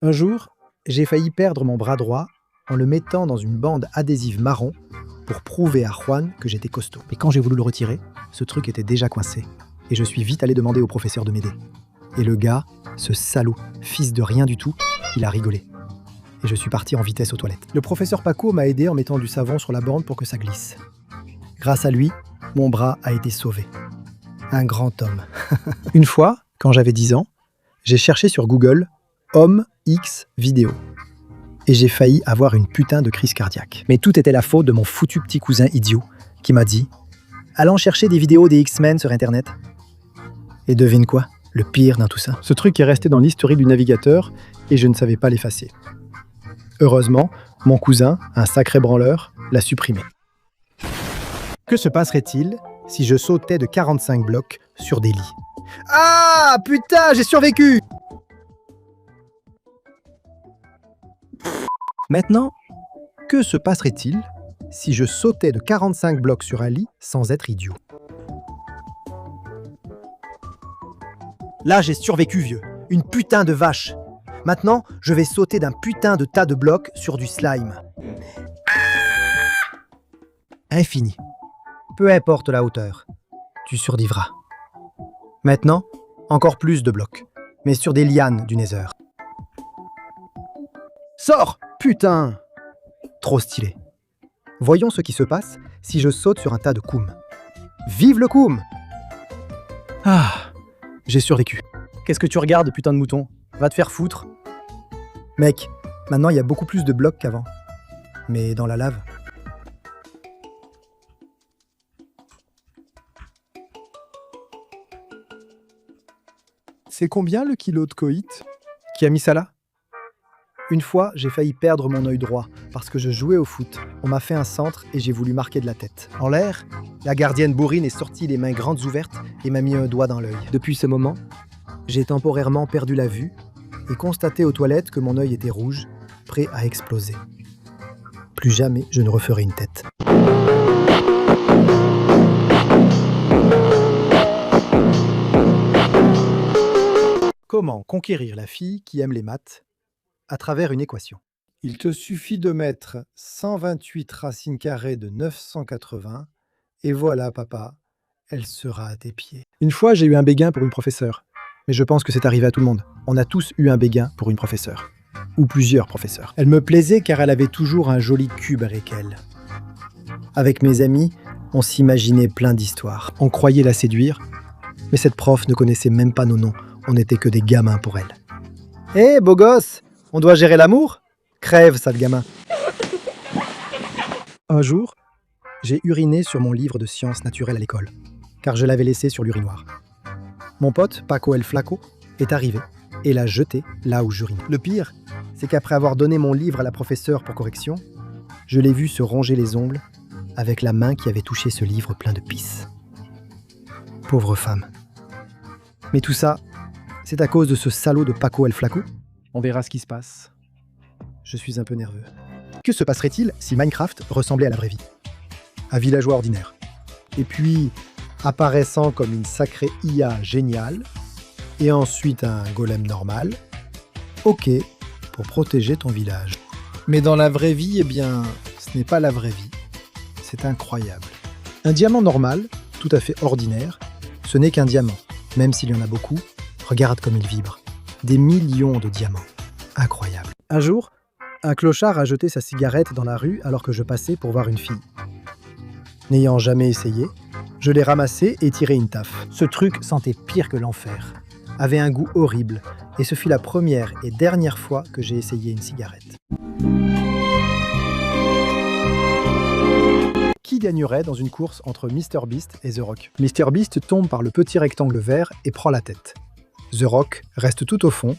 Un jour, j'ai failli perdre mon bras droit en le mettant dans une bande adhésive marron pour prouver à Juan que j'étais costaud. Mais quand j'ai voulu le retirer, ce truc était déjà coincé. Et je suis vite allé demander au professeur de m'aider. Et le gars, ce salaud, fils de rien du tout, il a rigolé. Et je suis parti en vitesse aux toilettes. Le professeur Paco m'a aidé en mettant du savon sur la bande pour que ça glisse. Grâce à lui, mon bras a été sauvé. Un grand homme. Une fois, quand j'avais 10 ans, j'ai cherché sur Google « Homme X vidéo ». Et j'ai failli avoir une putain de crise cardiaque. Mais tout était la faute de mon foutu petit cousin idiot qui m'a dit « Allons chercher des vidéos des X-Men sur Internet ». Et devine quoi? Le pire dans tout ça. Ce truc est resté dans l'historique du navigateur et je ne savais pas l'effacer. Heureusement, mon cousin, un sacré branleur, l'a supprimé. Que se passerait-il si je sautais de 45 blocs sur des lits? Ah putain, j'ai survécu! Maintenant, que se passerait-il si je sautais de 45 blocs sur un lit sans être idiot? Là, j'ai survécu, vieux. Une putain de vache. Maintenant, je vais sauter d'un putain de tas de blocs sur du slime. Infini. Peu importe la hauteur, tu survivras. Maintenant, encore plus de blocs, mais sur des lianes du Nether. Sors, putain! Trop stylé. Voyons ce qui se passe si je saute sur un tas de koum. Vive le koum! Ah, j'ai survécu. Qu'est-ce que tu regardes, putain de mouton? Va te faire foutre. Mec, maintenant il y a beaucoup plus de blocs qu'avant. Mais dans la lave. C'est combien le kilo de coït? Qui a mis ça là? Une fois, j'ai failli perdre mon œil droit parce que je jouais au foot. On m'a fait un centre et j'ai voulu marquer de la tête. En l'air, la gardienne bourrine est sortie les mains grandes ouvertes et m'a mis un doigt dans l'œil. Depuis ce moment, j'ai temporairement perdu la vue et constaté aux toilettes que mon œil était rouge, prêt à exploser. Plus jamais je ne referai une tête. Comment conquérir la fille qui aime les maths à travers une équation? Il te suffit de mettre 128 racines carrées de 980 et voilà, papa, elle sera à tes pieds. Une fois, j'ai eu un béguin pour une professeure. Mais je pense que c'est arrivé à tout le monde. On a tous eu un béguin pour une professeure. Ou plusieurs professeurs. Elle me plaisait car elle avait toujours un joli cube avec elle. Avec mes amis, on s'imaginait plein d'histoires. On croyait la séduire, mais cette prof ne connaissait même pas nos noms. On n'était que des gamins pour elle. Hé, beau gosse, on doit gérer l'amour? Crève, sale gamin. Un jour, j'ai uriné sur mon livre de sciences naturelles à l'école, car je l'avais laissé sur l'urinoir. Mon pote, Paco El Flaco, est arrivé et l'a jeté là où j'urinais. Le pire, c'est qu'après avoir donné mon livre à la professeure pour correction, je l'ai vu se ronger les ongles avec la main qui avait touché ce livre plein de pisse. Pauvre femme. Mais tout ça, c'est à cause de ce salaud de Paco El Flaco? On verra ce qui se passe. Je suis un peu nerveux. Que se passerait-il si Minecraft ressemblait à la vraie vie? Un villageois ordinaire. Et puis, apparaissant comme une sacrée IA géniale, et ensuite un golem normal, ok, pour protéger ton village. Mais dans la vraie vie, eh bien, ce n'est pas la vraie vie. C'est incroyable. Un diamant normal, tout à fait ordinaire, ce n'est qu'un diamant. Même s'il y en a beaucoup, regarde comme il vibre. Des millions de diamants. Incroyable. Un jour, un clochard a jeté sa cigarette dans la rue alors que je passais pour voir une fille. N'ayant jamais essayé, je l'ai ramassé et tiré une taffe. Ce truc sentait pire que l'enfer, avait un goût horrible, et ce fut la première et dernière fois que j'ai essayé une cigarette. Qui gagnerait dans une course entre MrBeast et The Rock? MrBeast tombe par le petit rectangle vert et prend la tête. The Rock reste tout au fond,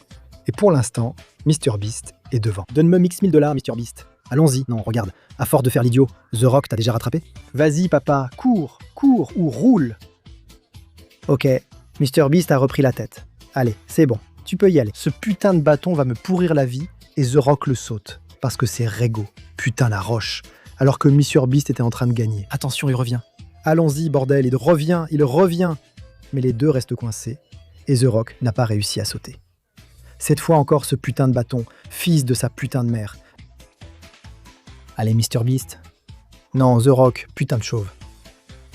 et pour l'instant, MrBeast est devant. Donne-moi X 1000 $, MrBeast. Allons-y. Non, regarde, à force de faire l'idiot, The Rock t'a déjà rattrapé? Vas-y, papa, cours ou roule. Ok, MrBeast a repris la tête. Allez, c'est bon, tu peux y aller. Ce putain de bâton va me pourrir la vie et The Rock le saute. Parce que c'est Rego, putain la roche. Alors que MrBeast était en train de gagner. Attention, il revient. Allons-y, bordel, il revient. Mais les deux restent coincés et The Rock n'a pas réussi à sauter. Cette fois encore, ce putain de bâton, fils de sa putain de mère. Allez, Mr Beast. Non, The Rock, putain de chauve.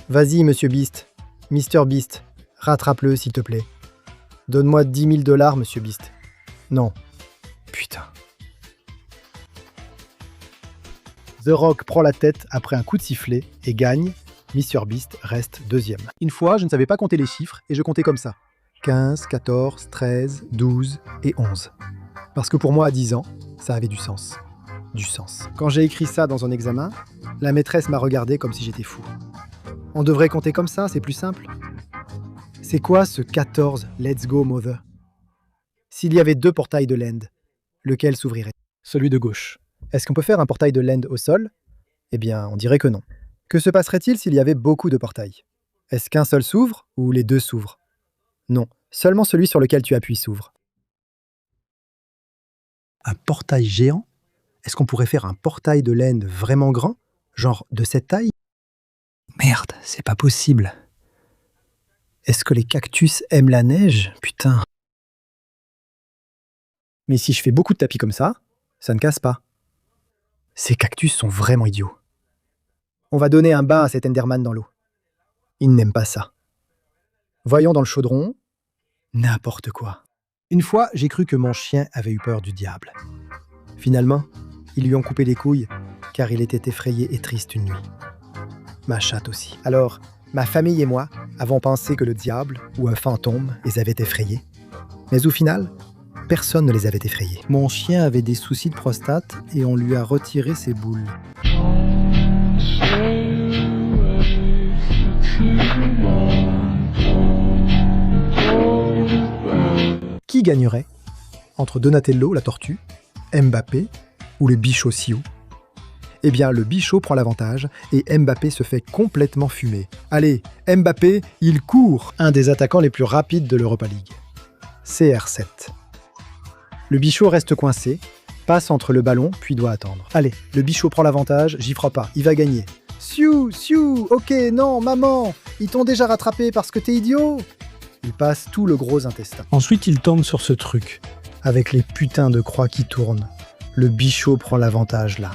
Vas-y, Monsieur Beast. Mr Beast, rattrape-le, s'il te plaît. Donne-moi 10 000 $, Monsieur Beast. Non. Putain. The Rock prend la tête après un coup de sifflet et gagne. Mr Beast reste deuxième. Une fois, je ne savais pas compter les chiffres et je comptais comme ça. 15, 14, 13, 12 et 11. Parce que pour moi, à 10 ans, ça avait du sens. Du sens. Quand j'ai écrit ça dans un examen, la maîtresse m'a regardé comme si j'étais fou. On devrait compter comme ça, c'est plus simple. C'est quoi ce 14 Let's Go Mother? S'il y avait 2 portails de l'End, lequel s'ouvrirait? Celui de gauche. Est-ce qu'on peut faire un portail de l'End au sol? Eh bien, on dirait que non. Que se passerait-il s'il y avait beaucoup de portails? Est-ce qu'un seul s'ouvre ou les deux s'ouvrent? Non, seulement celui sur lequel tu appuies s'ouvre. Un portail géant? Est-ce qu'on pourrait faire un portail de l'End vraiment grand? Genre de cette taille? Merde, c'est pas possible. Est-ce que les cactus aiment la neige? Putain. Mais si je fais beaucoup de tapis comme ça ne casse pas. Ces cactus sont vraiment idiots. On va donner un bain à cet Enderman dans l'eau. Il n'aime pas ça. Voyons dans le chaudron. N'importe quoi. Une fois, j'ai cru que mon chien avait eu peur du diable. Finalement, ils lui ont coupé les couilles, car il était effrayé et triste une nuit. Ma chatte aussi. Alors, ma famille et moi avons pensé que le diable ou un fantôme les avait effrayés. Mais au final, personne ne les avait effrayés. Mon chien avait des soucis de prostate et on lui a retiré ses boules. Qui gagnerait entre Donatello, la tortue, Mbappé ou le bichot Sioux? Eh bien, le bichot prend l'avantage et Mbappé se fait complètement fumer. Allez, Mbappé, il court! Un des attaquants les plus rapides de l'Europa League. CR7. Le bichot reste coincé, passe entre le ballon, puis doit attendre. Allez, le bichot prend l'avantage, j'y crois pas, il va gagner. Sioux, ok, non, maman, ils t'ont déjà rattrapé parce que t'es idiot. Il passe tout le gros intestin. Ensuite, il tombe sur ce truc. Avec les putains de croix qui tournent, le bichot prend l'avantage là.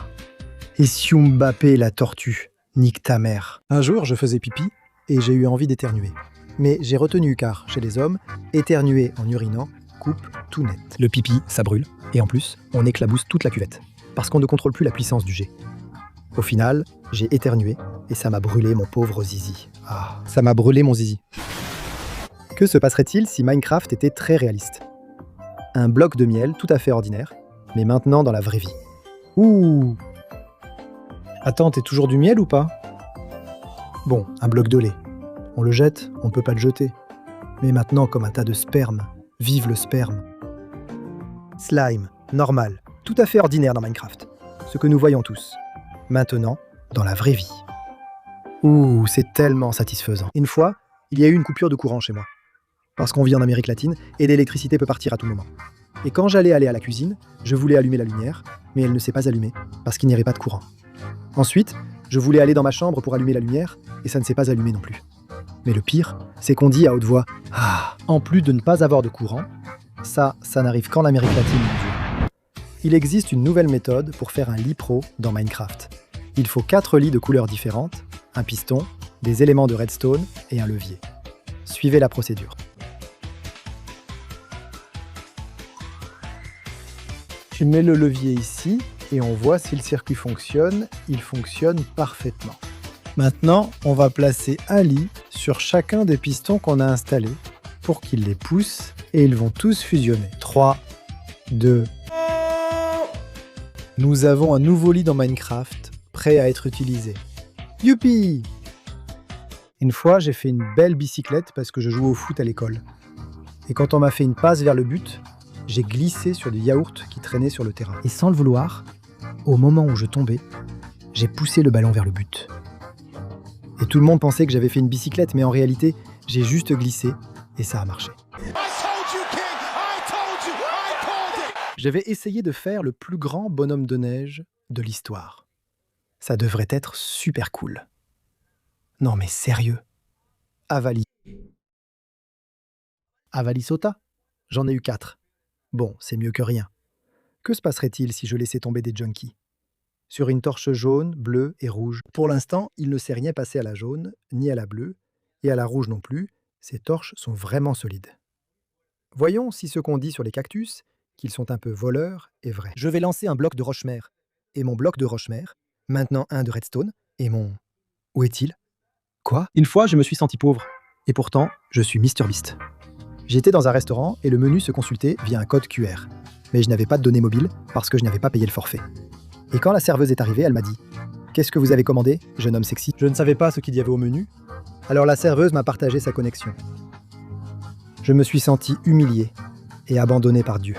Et Sioux Mbappé, la tortue, nique ta mère. Un jour, je faisais pipi et j'ai eu envie d'éternuer. Mais j'ai retenu car, chez les hommes, éternuer en urinant coupe tout net. Le pipi, ça brûle. Et en plus, on éclabousse toute la cuvette. Parce qu'on ne contrôle plus la puissance du jet. Au final, j'ai éternué et ça m'a brûlé mon pauvre zizi. Ah, ça m'a brûlé mon zizi. Que se passerait-il si Minecraft était très réaliste? Un bloc de miel tout à fait ordinaire, mais maintenant dans la vraie vie. Ouh! Attends, t'es toujours du miel ou pas? Bon, un bloc de lait. On le jette, on peut pas le jeter. Mais maintenant, comme un tas de sperme. Vive le sperme. Slime, normal, tout à fait ordinaire dans Minecraft. Ce que nous voyons tous. Maintenant, dans la vraie vie. Ouh, c'est tellement satisfaisant. Une fois, il y a eu une coupure de courant chez moi. Parce qu'on vit en Amérique latine et l'électricité peut partir à tout moment. Et quand j'allais aller à la cuisine, je voulais allumer la lumière, mais elle ne s'est pas allumée, parce qu'il n'y avait pas de courant. Ensuite, je voulais aller dans ma chambre pour allumer la lumière, et ça ne s'est pas allumé non plus. Mais le pire, c'est qu'on dit à haute voix « Ah !» En plus de ne pas avoir de courant, ça n'arrive qu'en Amérique latine, mon Dieu. Il existe une nouvelle méthode pour faire un lit pro dans Minecraft. Il faut 4 lits de couleurs différentes, un piston, des éléments de redstone et un levier. Suivez la procédure. Tu mets le levier ici et on voit si le circuit fonctionne. Il fonctionne parfaitement. Maintenant, on va placer un lit sur chacun des pistons qu'on a installés pour qu'ils les poussent et ils vont tous fusionner. 3, 2... Nous avons un nouveau lit dans Minecraft, prêt à être utilisé. Youpi! Une fois, j'ai fait une belle bicyclette parce que je joue au foot à l'école. Et quand on m'a fait une passe vers le but, j'ai glissé sur des yaourts qui traînaient sur le terrain. Et sans le vouloir, au moment où je tombais, j'ai poussé le ballon vers le but. Et tout le monde pensait que j'avais fait une bicyclette, mais en réalité, j'ai juste glissé et ça a marché. J'avais essayé de faire le plus grand bonhomme de neige de l'histoire. Ça devrait être super cool. Non mais sérieux. Avali. Avalisota, j'en ai eu 4. Bon, c'est mieux que rien. Que se passerait-il si je laissais tomber des junkies? Sur une torche jaune, bleue et rouge. Pour l'instant, il ne s'est rien passé à la jaune, ni à la bleue, et à la rouge non plus. Ces torches sont vraiment solides. Voyons si ce qu'on dit sur les cactus, qu'ils sont un peu voleurs, est vrai. Je vais lancer un bloc de roche-mère. Et mon bloc de roche-mère, maintenant un de redstone, et mon... Où est-il? Quoi? Une fois, je me suis senti pauvre. Et pourtant, je suis MrBeast. J'étais dans un restaurant et le menu se consultait via un code QR. Mais je n'avais pas de données mobiles parce que je n'avais pas payé le forfait. Et quand la serveuse est arrivée, elle m'a dit « Qu'est-ce que vous avez commandé, jeune homme sexy ?» Je ne savais pas ce qu'il y avait au menu. Alors la serveuse m'a partagé sa connexion. Je me suis senti humilié et abandonné par Dieu.